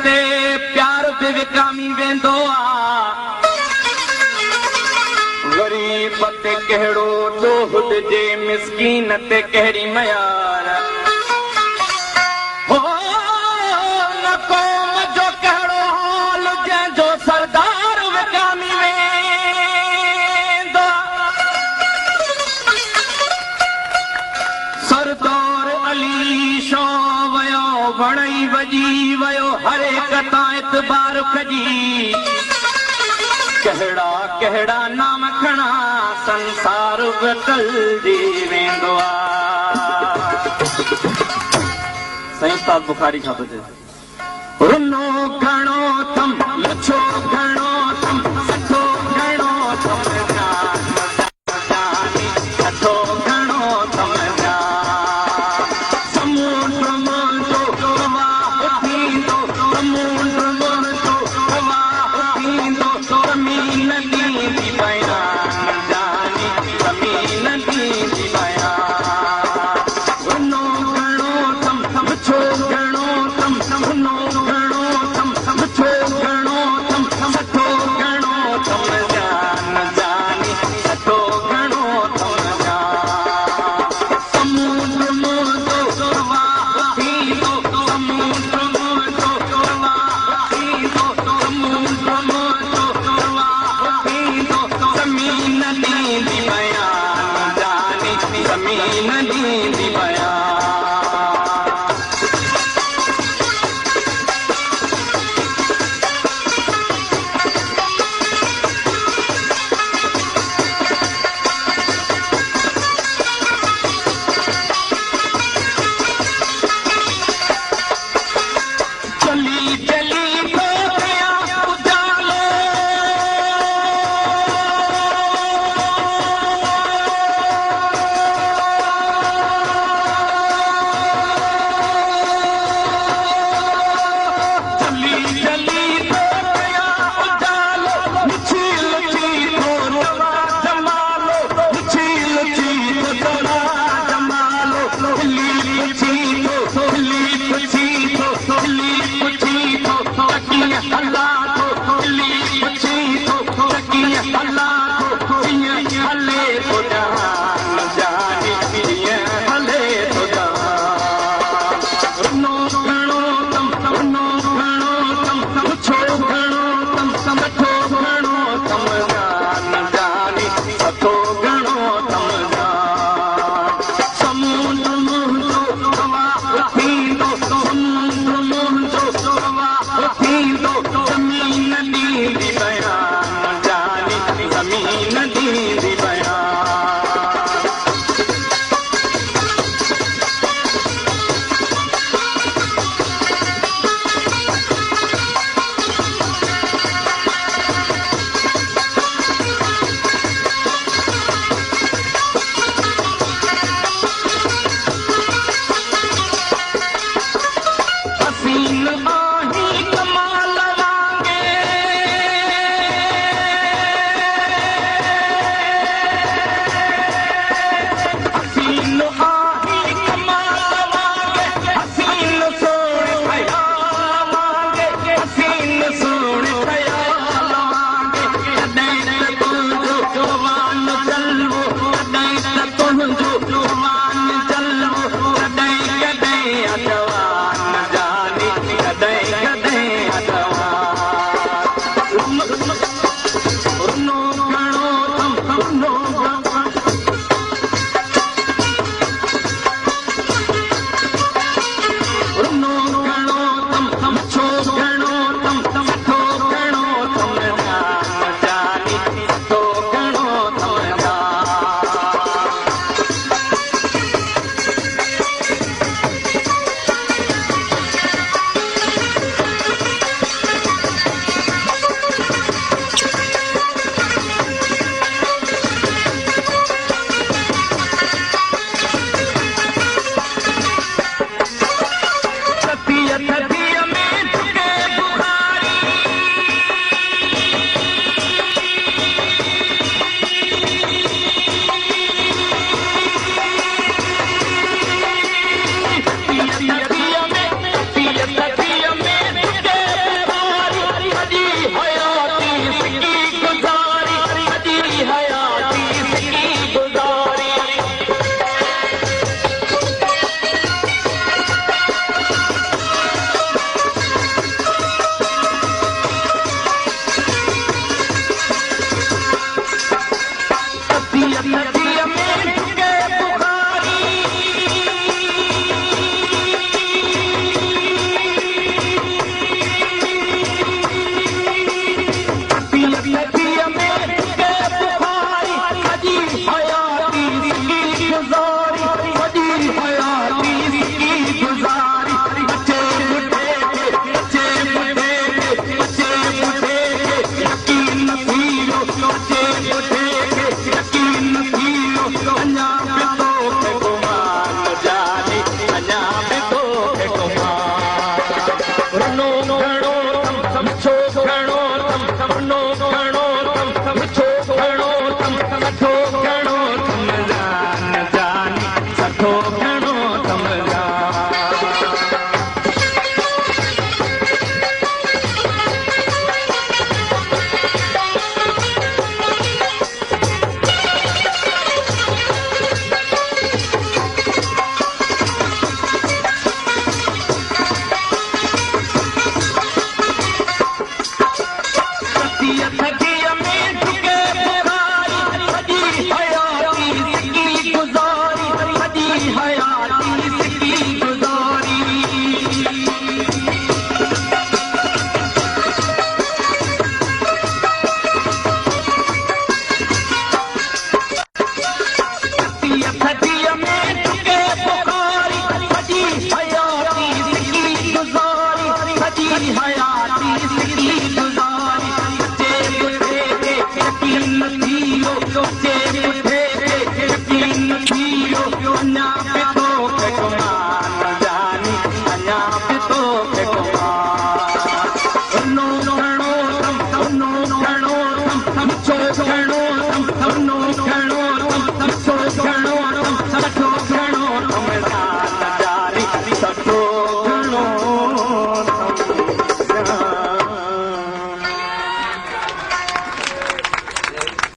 ते प्यार बि विकामी वेंदो आहे ग़रीब ते कहिड़ो ॾोह ॾिजे मिसकीन ते कहिड़ी मयार हो न क़ौम जो कहिड़ो हाल जंहिंजो सरदार विकामी वेंदो सरदार अली शो वियो वणई वॼी वियो हर हिक तां एतबार कजी कहिड़ा कहिड़ा नाम खणा संसार बदिलजी वेंदो आहे साईं उस्ताद बुखारी खां थो चए रुनो घणो थम लछो घणो थम सठो घणो थम जानी सठो घणो थम समुंड मुंहिंजो प्रवाह थींदो समुंड मुंहिंजो प्रवाह थींदो ज़मीन ॾींदी बयान जानी ज़मीन ॾींदी बयान रुनो घणो थम लछो घणो थम रुनो घणो थम लछो घणो थम सठो घणो थम जानी सठो घणो थम समुंड मुंहिंजो प्रवाह थींदो समुंड मुंहिंजो प्रवाह थींदो समुंड मुंहिंजो प्रवाह थींदो ज़मीन ॾींदी बयान जानी ज़मीन ॾींदी बयान चली चली तो गया उजालो चली चली तो गया उजालो लुची लुची तो रवा जमालो लुची लुची तो जरा जमालो हिली पुछी तो हिली पुछी तो हिली पुछी तो तकिया हला तो हिली पुछी तो तकिया हला तो हीअं हले तो जहान जानी हीअं हले तो जहान रुनो घणो थम रुनो घणो थम लछो घणो थम सठो घणो थम जानी सठो घणो थम समुंड मुंहिंजो प्रवाह थींदो समुंड मुंहिंजो प्रवाह थींदो ज़मीन ॾींदी बयान जानी ज़मीन ॾींदी बयान हसीन आही कमाल वांगे हसीन आही कमाल वांगे हसीन सोण ख़याल वांगे हसीन सोण ख़याल वांगे कॾहिं त तुंहिंजो जवान जलवो कॾहिं त तुंहिंजो जवान जलवो कॾहिं कॾहिं अजवान जानी कॾहिं कॾहिं अजवान रुनो घणो थम रुनो रुनो घणो थम लछो घणो थम सठो घणो थम जानी सठो घणो थम सठो घणो रमज़ान जानी सठो घणो रमज़ान थकीअ में झुके बुखारी सॼी हयाती सिकी गुज़ारी सॼी हयाती सिकी गुज़ारी थकीअ में झुके बुखारी सॼी हयाती सिकी गुज़ारी सॼी हयाती सिकी गुज़ारी यकीन नथी